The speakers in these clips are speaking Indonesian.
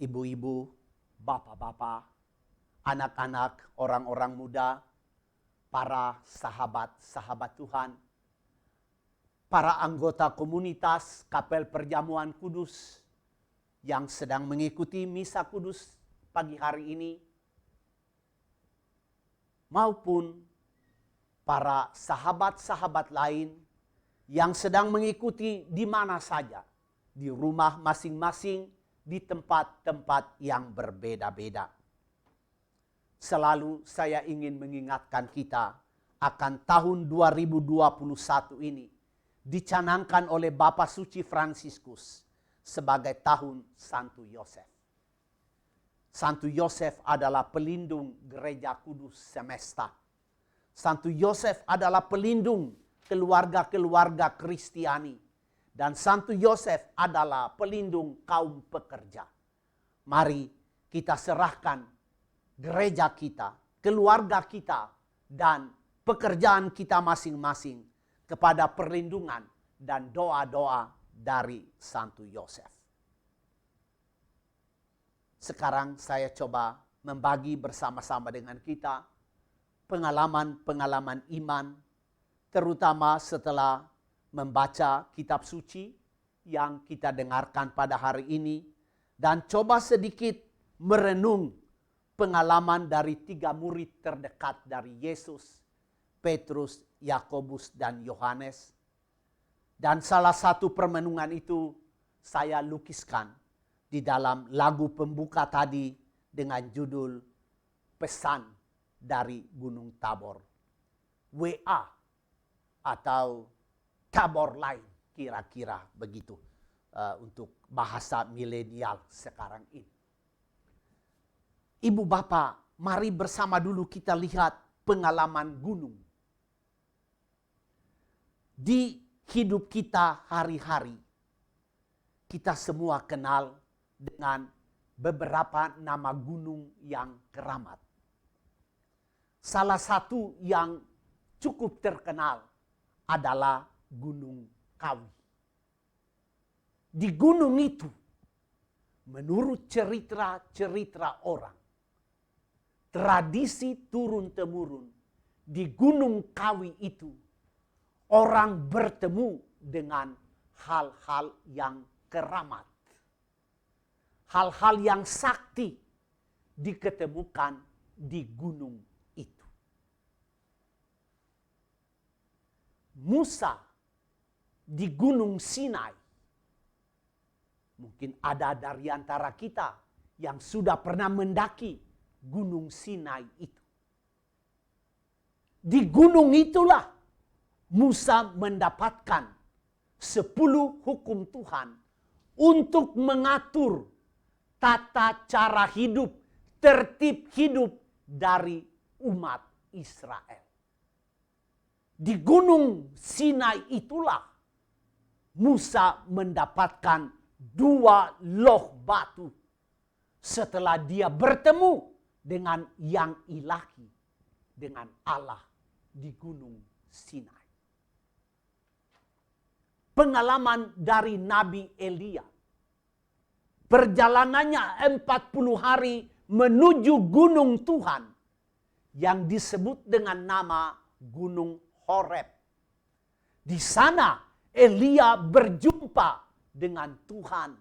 ibu-ibu, bapak-bapak, anak-anak, orang-orang muda, para sahabat-sahabat Tuhan, para anggota komunitas Kapel Perjamuan Kudus yang sedang mengikuti Misa Kudus pagi hari ini, maupun para sahabat-sahabat lain yang sedang mengikuti di mana saja, di rumah masing-masing, di tempat-tempat yang berbeda-beda. Selalu saya ingin mengingatkan kita akan tahun 2021 ini dicanangkan oleh Bapak Suci Fransiskus sebagai tahun Santo Yosef. Santo Yosef adalah pelindung Gereja Kudus semesta. Santo Yosef adalah pelindung keluarga-keluarga Kristiani. Dan Santo Yosef adalah pelindung kaum pekerja. Mari kita serahkan gereja kita, keluarga kita, dan pekerjaan kita masing-masing kepada perlindungan dan doa-doa dari Santo Yosef. Sekarang saya coba membagi bersama-sama dengan kita pengalaman-pengalaman iman, terutama setelah membaca kitab suci yang kita dengarkan pada hari ini, dan coba sedikit merenung pengalaman dari 3 murid terdekat dari Yesus, Petrus, Yakobus, dan Yohanes. Dan salah satu permenungan itu saya lukiskan di dalam lagu pembuka tadi dengan judul Pesan dari Gunung Tabor. WA atau Tabor lain, kira-kira begitu untuk bahasa milenial sekarang ini. Ibu bapak, mari bersama dulu kita lihat pengalaman gunung. Di hidup kita hari-hari, kita semua kenal dengan beberapa nama gunung yang keramat. Salah satu yang cukup terkenal adalah Gunung Kawi. Di gunung itu, menurut cerita-cerita orang, tradisi turun-temurun, di Gunung Kawi itu, orang bertemu dengan hal-hal yang keramat. Hal-hal yang sakti diketemukan di gunung itu. Musa di Gunung Sinai. Mungkin ada dari antara kita yang sudah pernah mendaki Gunung Sinai itu. Di gunung itulah Musa mendapatkan 10 hukum Tuhan untuk mengatur tata cara hidup, tertib hidup dari umat Israel. Di Gunung Sinai itulah Musa mendapatkan 2 loh batu setelah dia bertemu dengan yang ilahi, dengan Allah di Gunung Sinai. Pengalaman dari Nabi Elia. Perjalanannya 40 hari menuju gunung Tuhan yang disebut dengan nama Gunung Horeb. Di sana Elia berjumpa dengan Tuhan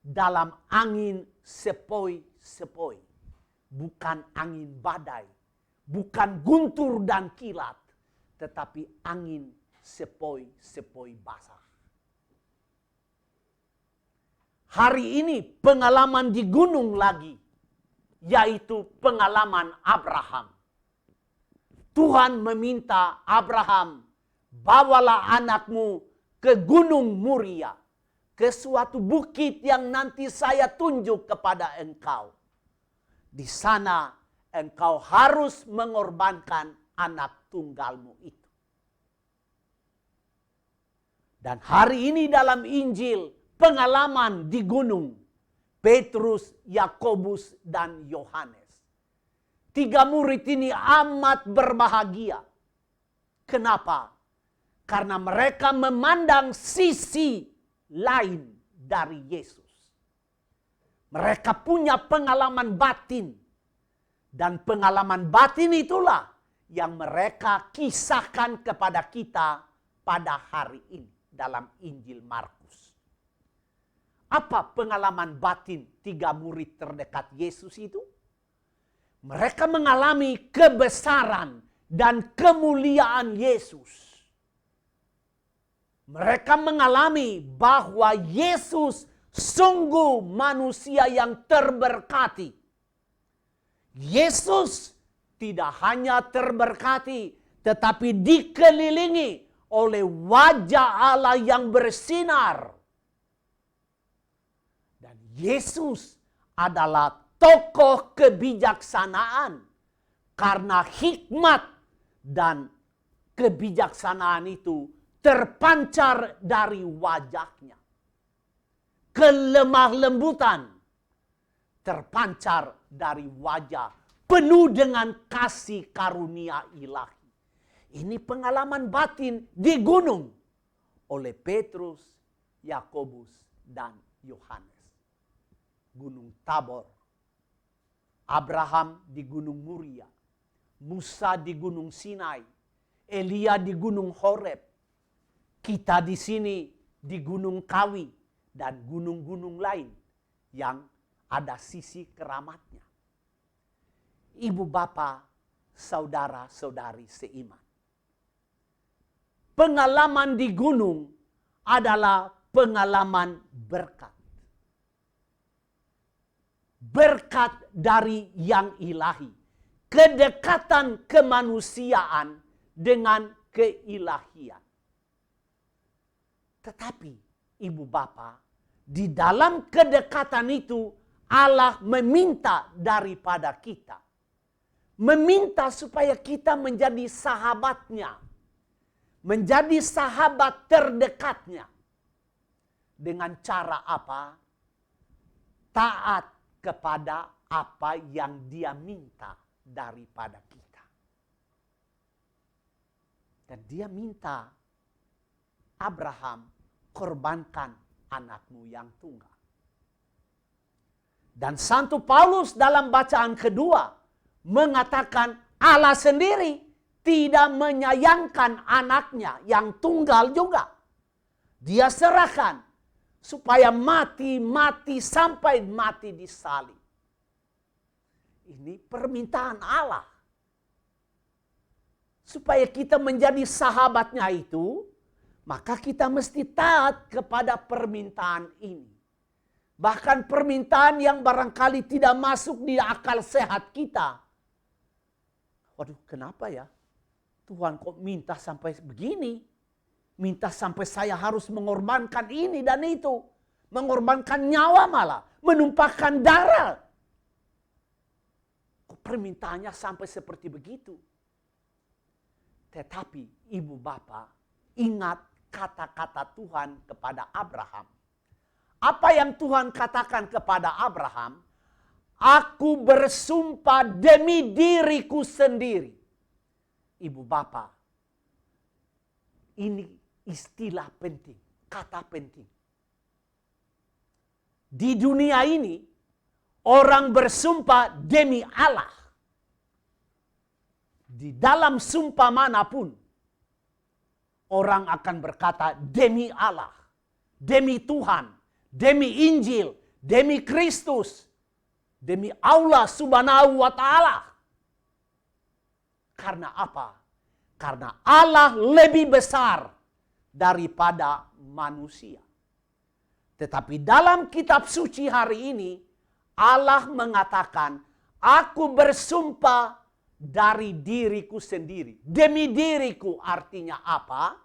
dalam angin sepoi-sepoi. Bukan angin badai, bukan guntur dan kilat, tetapi angin sepoi-sepoi basah. Hari ini pengalaman di gunung lagi, yaitu pengalaman Abraham. Tuhan meminta Abraham, bawalah anakmu ke Gunung Muria, ke suatu bukit yang nanti saya tunjuk kepada engkau. Di sana engkau harus mengorbankan anak tunggalmu itu. Dan hari ini dalam Injil, pengalaman di gunung, Petrus, Yakobus, dan Yohanes. 3 murid ini amat berbahagia. Kenapa? Karena mereka memandang sisi lain dari Yesus. Mereka punya pengalaman batin. Dan pengalaman batin itulah yang mereka kisahkan kepada kita pada hari ini dalam Injil Markus. Apa pengalaman batin 3 murid terdekat Yesus itu? Mereka mengalami kebesaran dan kemuliaan Yesus. Mereka mengalami bahwa Yesus sungguh manusia yang terberkati. Yesus tidak hanya terberkati, tetapi dikelilingi oleh wajah Allah yang bersinar. Dan Yesus adalah tokoh kebijaksanaan, karena hikmat dan kebijaksanaan itu terpancar dari wajahnya. Kelemah lembutan terpancar dari wajah penuh dengan kasih karunia ilahi. Ini pengalaman batin di gunung oleh Petrus, Yakobus, dan Yohanes. Gunung Tabor. Abraham di Gunung Muria. Musa di Gunung Sinai. Elia di Gunung Horeb. Kita di sini di Gunung Kawi dan gunung-gunung lain yang ada sisi keramatnya. Ibu bapa, saudara-saudari seiman. Pengalaman di gunung adalah pengalaman berkat. Berkat dari yang ilahi. Kedekatan kemanusiaan dengan keilahian. Tetapi ibu bapa, di dalam kedekatan itu Allah meminta daripada kita. Meminta supaya kita menjadi sahabatnya. Menjadi sahabat terdekatnya. Dengan cara apa? Taat kepada apa yang dia minta daripada kita. Dan dia minta Abraham, korbankan anakmu yang tunggal. Dan Santo Paulus dalam bacaan kedua mengatakan Allah sendiri tidak menyayangkan anaknya yang tunggal juga. Dia serahkan supaya mati sampai mati di salib. Ini permintaan Allah. Supaya kita menjadi sahabatnya itu, maka kita mesti taat kepada permintaan ini. Bahkan permintaan yang barangkali tidak masuk di akal sehat kita. Waduh, kenapa ya? Tuhan kok minta sampai begini? Minta sampai saya harus mengorbankan ini dan itu. Mengorbankan nyawa malah. Menumpahkan darah. Kok permintaannya sampai seperti begitu? Tetapi ibu bapak, ingat kata-kata Tuhan kepada Abraham. Apa yang Tuhan katakan kepada Abraham? Aku bersumpah demi diriku sendiri. Ibu bapak, ini istilah penting, kata penting. Di dunia ini, orang bersumpah demi Allah. Di dalam sumpah manapun, orang akan berkata demi Allah, demi Tuhan, demi Injil, demi Kristus, demi Allah Subhanahu wa Ta'ala. Karena apa? Karena Allah lebih besar daripada manusia. Tetapi dalam kitab suci hari ini, Allah mengatakan, aku bersumpah dari diriku sendiri. Demi diriku artinya apa?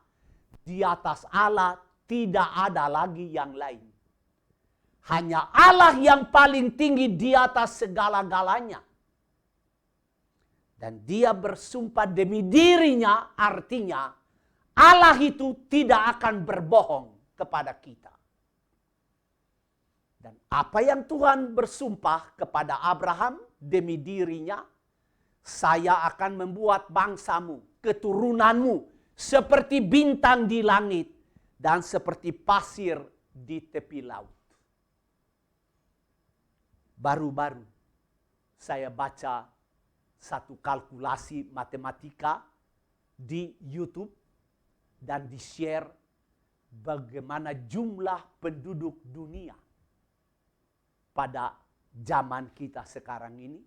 Di atas Allah tidak ada lagi yang lain. Hanya Allah yang paling tinggi di atas segala-galanya. Dan dia bersumpah demi dirinya, artinya Allah itu tidak akan berbohong kepada kita. Dan apa yang Tuhan bersumpah kepada Abraham demi dirinya, saya akan membuat bangsamu, keturunanmu, seperti bintang di langit dan seperti pasir di tepi laut. Baru-baru saya baca satu kalkulasi matematika di YouTube dan di-share bagaimana jumlah penduduk dunia pada zaman kita sekarang ini.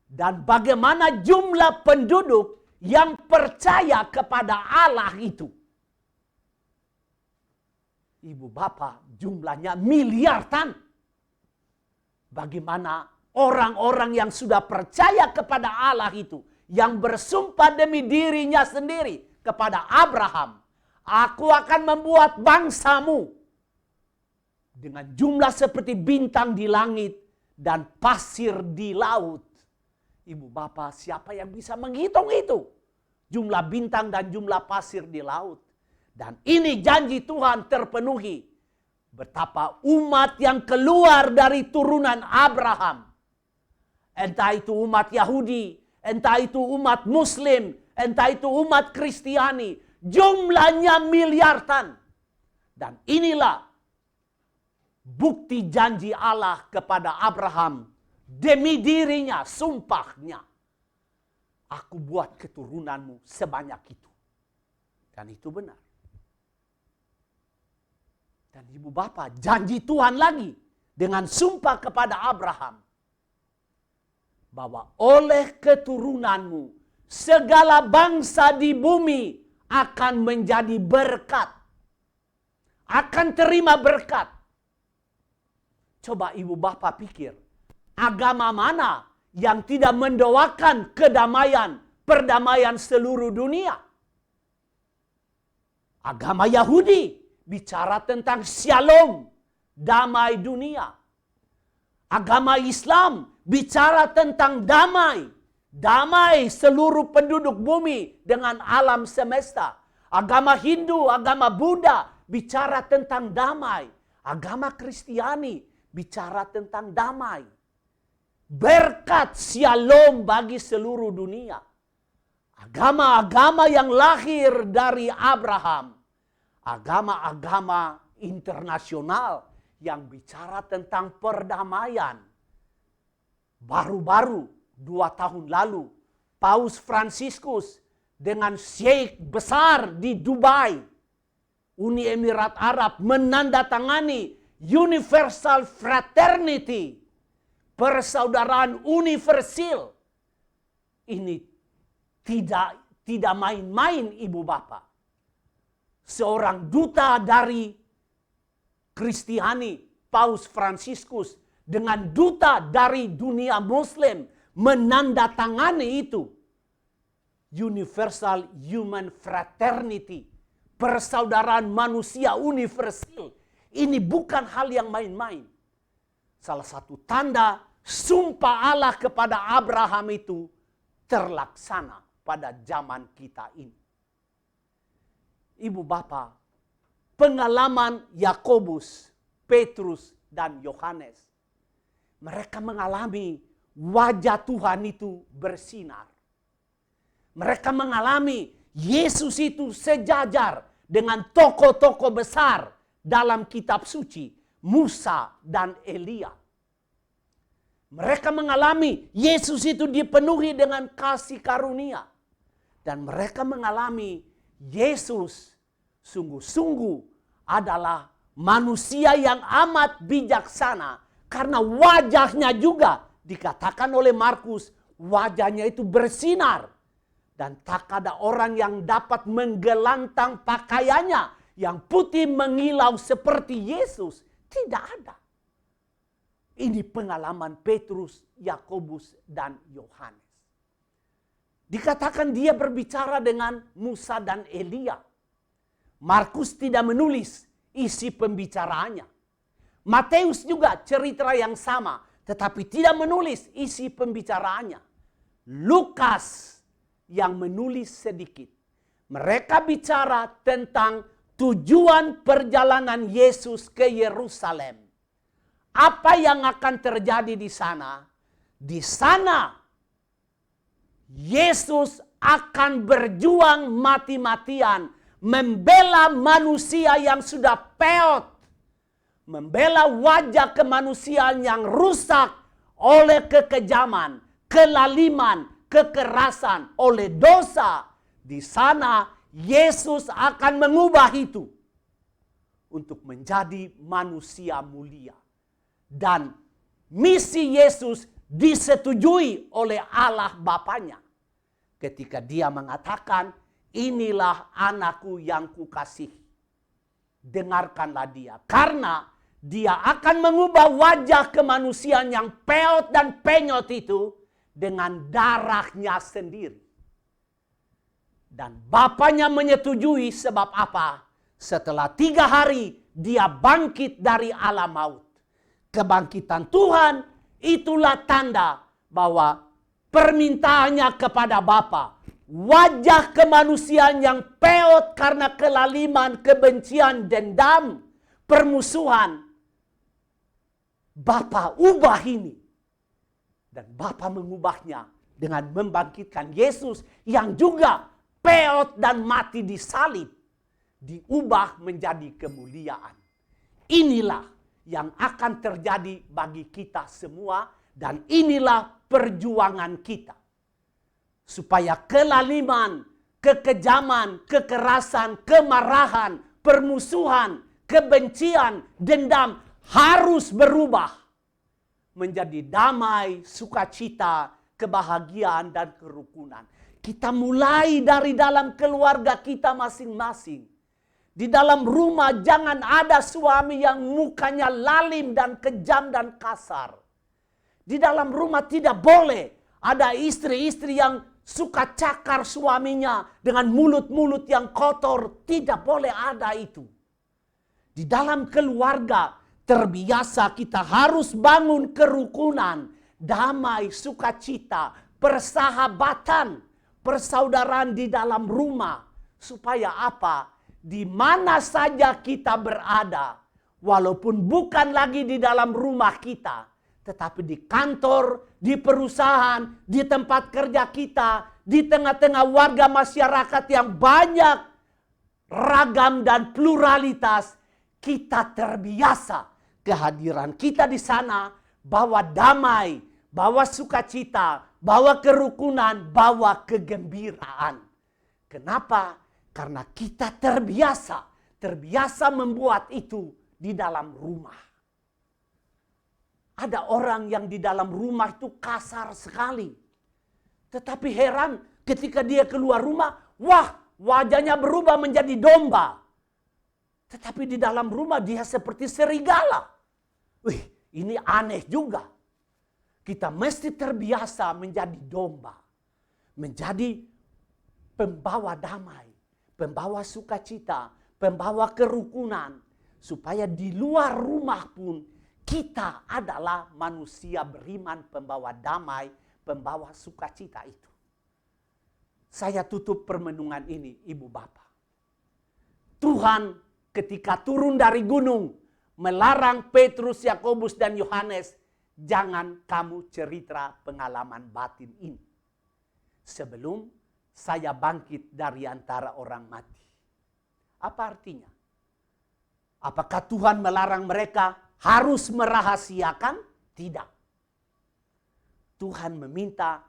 Dan bagaimana jumlah penduduk yang percaya kepada Allah itu. Ibu bapak, jumlahnya miliaran. Bagaimana orang-orang yang sudah percaya kepada Allah itu, yang bersumpah demi dirinya sendiri kepada Abraham, aku akan membuat bangsamu dengan jumlah seperti bintang di langit dan pasir di laut. Ibu bapak, siapa yang bisa menghitung itu? Jumlah bintang dan jumlah pasir di laut. Dan ini janji Tuhan terpenuhi. Betapa umat yang keluar dari turunan Abraham, entah itu umat Yahudi, entah itu umat Muslim, entah itu umat Kristiani, jumlahnya miliaran. Dan inilah bukti janji Allah kepada Abraham demi dirinya, sumpahnya. Aku buat keturunanmu sebanyak itu. Dan itu benar. Dan ibu bapak, janji Tuhan lagi dengan sumpah kepada Abraham. Bahwa oleh keturunanmu segala bangsa di bumi akan menjadi berkat. Akan terima berkat. Coba ibu bapak pikir. Agama mana yang tidak mendoakan kedamaian, perdamaian seluruh dunia? Agama Yahudi bicara tentang shalom, damai dunia. Agama Islam bicara tentang damai. Damai seluruh penduduk bumi dengan alam semesta. Agama Hindu, agama Buddha bicara tentang damai. Agama Kristiani bicara tentang damai. Berkat shalom bagi seluruh dunia. Agama-agama yang lahir dari Abraham. Agama-agama internasional yang bicara tentang perdamaian. Baru-baru 2 tahun lalu, Paus Fransiskus dengan Sheikh besar di Dubai, Uni Emirat Arab, menandatangani Universal Fraternity, persaudaraan universal. Ini tidak main-main ibu bapak. Seorang duta dari Kristiani, Paus Fransiskus, dengan duta dari dunia Muslim menandatangani itu. Universal Human Fraternity, persaudaraan manusia universal. Ini bukan hal yang main-main. Salah satu tanda sumpah Allah kepada Abraham itu terlaksana pada zaman kita ini. Ibu bapak, pengalaman Yakobus, Petrus, dan Yohanes. Mereka mengalami wajah Tuhan itu bersinar. Mereka mengalami Yesus itu sejajar dengan tokoh-tokoh besar dalam kitab suci, Musa dan Elia. Mereka mengalami Yesus itu dipenuhi dengan kasih karunia. Dan mereka mengalami Yesus sungguh-sungguh adalah manusia yang amat bijaksana. Karena wajahnya juga dikatakan oleh Markus, wajahnya itu bersinar. Dan tak ada orang yang dapat menggelantang pakaiannya yang putih mengilau seperti Yesus. Tidak ada. Ini pengalaman Petrus, Yakobus, dan Yohanes. Dikatakan dia berbicara dengan Musa dan Elia. Markus tidak menulis isi pembicaraannya. Matius juga cerita yang sama, tetapi tidak menulis isi pembicaraannya. Lukas yang menulis sedikit. Mereka bicara tentang tujuan perjalanan Yesus ke Yerusalem. Apa yang akan terjadi di sana? Di sana Yesus akan berjuang mati-matian membela manusia yang sudah peot, membela wajah kemanusiaan yang rusak oleh kekejaman, kelaliman, kekerasan, oleh dosa. Di sana Yesus akan mengubah itu untuk menjadi manusia mulia. Dan misi Yesus disetujui oleh Allah Bapanya ketika dia mengatakan, inilah anakku yang kukasihi. Dengarkanlah dia. Karena dia akan mengubah wajah kemanusiaan yang peot dan penyot itu dengan darahnya sendiri. Dan Bapanya menyetujui sebab apa? Setelah 3 hari dia bangkit dari alam maut. Kebangkitan Tuhan itulah tanda bahwa permintaannya kepada Bapa, wajah kemanusiaan yang peot karena kelaliman, kebencian, dendam, permusuhan, Bapa ubah ini. Dan Bapa mengubahnya dengan membangkitkan Yesus yang juga peot dan mati di salib, diubah menjadi kemuliaan. Inilah yang akan terjadi bagi kita semua, dan inilah perjuangan kita. Supaya kelaliman, kekejaman, kekerasan, kemarahan, permusuhan, kebencian, dendam harus berubah menjadi damai, sukacita, kebahagiaan, dan kerukunan. Kita mulai dari dalam keluarga kita masing-masing. Di dalam rumah jangan ada suami yang mukanya lalim dan kejam dan kasar. Di dalam rumah tidak boleh ada istri-istri yang suka cakar suaminya dengan mulut-mulut yang kotor. Tidak boleh ada itu. Di dalam keluarga terbiasa kita harus bangun kerukunan, damai, sukacita, persahabatan, persaudaraan di dalam rumah. Supaya apa? Di mana saja kita berada, walaupun bukan lagi di dalam rumah kita, tetapi di kantor, di perusahaan, di tempat kerja kita, di tengah-tengah warga masyarakat yang banyak, ragam dan pluralitas, kita terbiasa kehadiran kita di sana, bawa damai, bawa sukacita, bawa kerukunan, bawa kegembiraan. Kenapa? Karena kita terbiasa membuat itu di dalam rumah. Ada orang yang di dalam rumah itu kasar sekali. Tetapi heran ketika dia keluar rumah, wah, wajahnya berubah menjadi domba. Tetapi di dalam rumah dia seperti serigala. Wih, ini aneh juga. Kita mesti terbiasa menjadi domba. Menjadi pembawa damai, pembawa sukacita, pembawa kerukunan. Supaya di luar rumah pun kita adalah manusia beriman, pembawa damai, pembawa sukacita itu. Saya tutup permenungan ini, Ibu Bapak. Tuhan ketika turun dari gunung melarang Petrus, Yakobus, dan Yohanes, jangan kamu cerita pengalaman batin ini sebelum saya bangkit dari antara orang mati. Apa artinya? Apakah Tuhan melarang mereka harus merahasiakan? Tidak. Tuhan meminta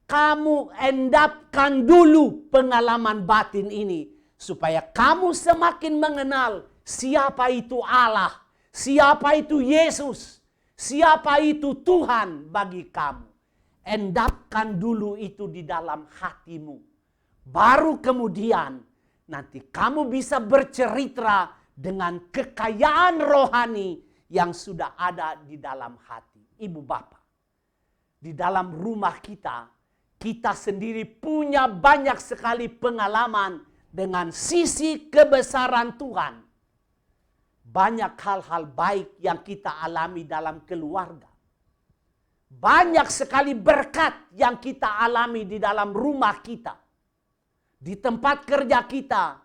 kamu endapkan dulu pengalaman batin ini, supaya kamu semakin mengenal siapa itu Allah, siapa itu Yesus, siapa itu Tuhan bagi kamu. Endapkan dulu itu di dalam hatimu. Baru kemudian nanti kamu bisa bercerita dengan kekayaan rohani yang sudah ada di dalam hati. Ibu Bapak, di dalam rumah kita, kita sendiri punya banyak sekali pengalaman dengan sisi kebesaran Tuhan. Banyak hal-hal baik yang kita alami dalam keluarga. Banyak sekali berkat yang kita alami di dalam rumah kita. Di tempat kerja kita,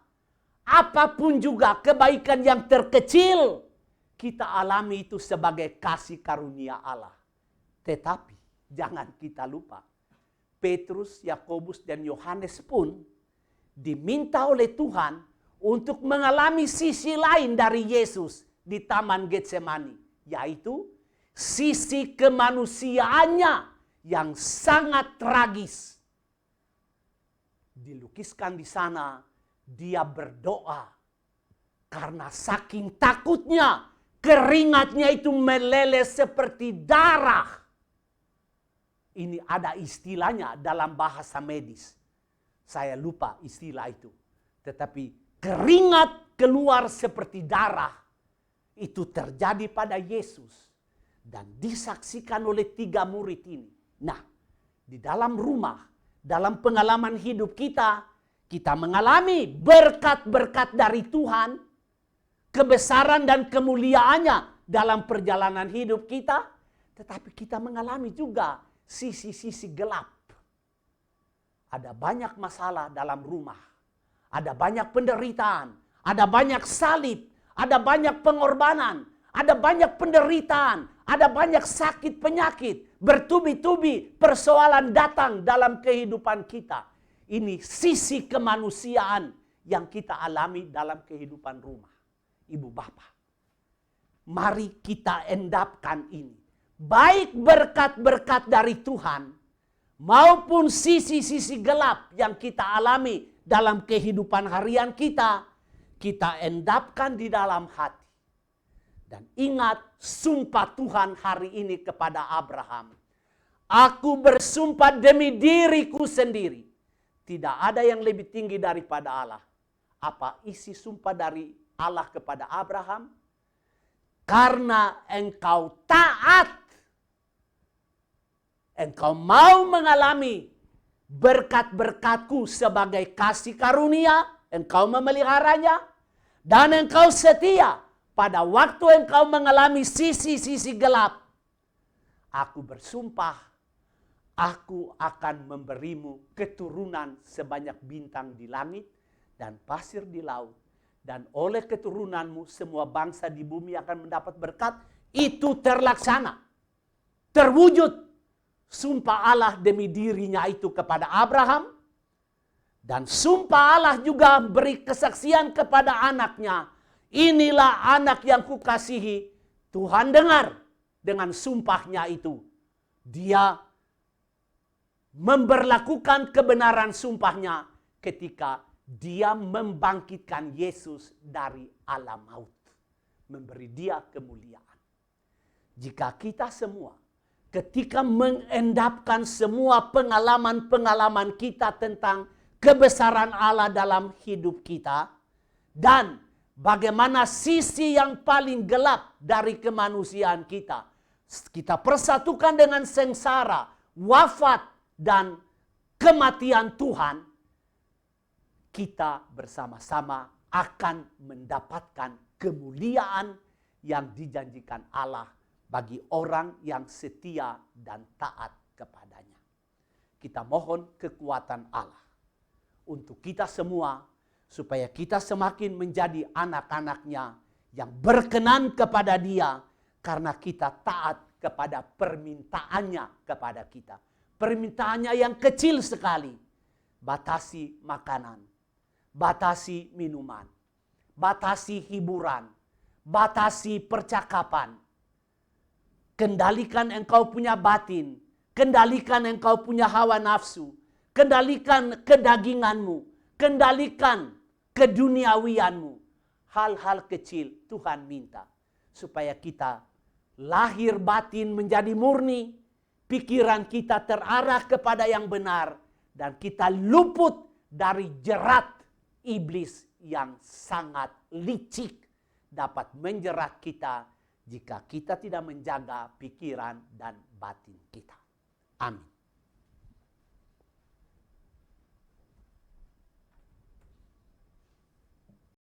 apapun juga kebaikan yang terkecil, kita alami itu sebagai kasih karunia Allah. Tetapi jangan kita lupa, Petrus, Yakobus, dan Yohanes pun diminta oleh Tuhan untuk mengalami sisi lain dari Yesus, di Taman Getsemani, yaitu sisi kemanusiaannya yang sangat tragis. Dilukiskan di sana, dia berdoa karena saking takutnya keringatnya itu meleleh seperti darah. Ini ada istilahnya dalam bahasa medis. Saya lupa istilah itu. Tetapi keringat keluar seperti darah itu terjadi pada Yesus dan disaksikan oleh 3 murid ini. Nah, di dalam rumah, dalam pengalaman hidup kita, kita mengalami berkat-berkat dari Tuhan, kebesaran dan kemuliaannya dalam perjalanan hidup kita, tetapi kita mengalami juga sisi-sisi gelap. Ada banyak masalah dalam rumah, ada banyak penderitaan, ada banyak salib, ada banyak pengorbanan, ada banyak penderitaan, ada banyak sakit penyakit, bertubi-tubi persoalan datang dalam kehidupan kita. Ini sisi kemanusiaan yang kita alami dalam kehidupan rumah. Ibu bapak, mari kita endapkan ini. Baik berkat-berkat dari Tuhan maupun sisi-sisi gelap yang kita alami dalam kehidupan harian kita, kita endapkan di dalam hati. Dan ingat sumpah Tuhan hari ini kepada Abraham. Aku bersumpah demi diriku sendiri. Tidak ada yang lebih tinggi daripada Allah. Apa isi sumpah dari Allah kepada Abraham? Karena engkau taat, engkau mau mengalami berkat-berkatku sebagai kasih karunia, engkau memeliharanya, dan engkau setia pada waktu engkau mengalami sisi-sisi gelap. Aku bersumpah, aku akan memberimu keturunan sebanyak bintang di langit dan pasir di laut. Dan oleh keturunanmu semua bangsa di bumi akan mendapat berkat. Itu terlaksana, terwujud. Sumpah Allah demi dirinya itu kepada Abraham. Dan sumpah Allah juga beri kesaksian kepada anaknya. Inilah anak yang kukasihi. Tuhan dengar dengan sumpahnya itu. Dia memberlakukan kebenaran sumpahnya ketika dia membangkitkan Yesus dari alam maut. Memberi dia kemuliaan. Jika kita semua ketika mengendapkan semua pengalaman-pengalaman kita tentang kebesaran Allah dalam hidup kita, dan bagaimana sisi yang paling gelap dari kemanusiaan kita, kita persatukan dengan sengsara, wafat, dan kematian Tuhan, kita bersama-sama akan mendapatkan kemuliaan yang dijanjikan Allah bagi orang yang setia dan taat kepadanya. Kita mohon kekuatan Allah untuk kita semua, supaya kita semakin menjadi anak-anaknya yang berkenan kepada Dia, karena kita taat kepada permintaannya kepada kita. Permintaannya yang kecil sekali. Batasi makanan, batasi minuman, batasi hiburan, batasi percakapan. Kendalikan engkau punya batin, kendalikan engkau punya hawa nafsu, kendalikan kedaginganmu, kendalikan keduniawianmu. Hal-hal kecil Tuhan minta supaya kita lahir batin menjadi murni, pikiran kita terarah kepada yang benar, dan kita luput dari jerat iblis yang sangat licik dapat menjerat kita jika kita tidak menjaga pikiran dan batin kita. Amin.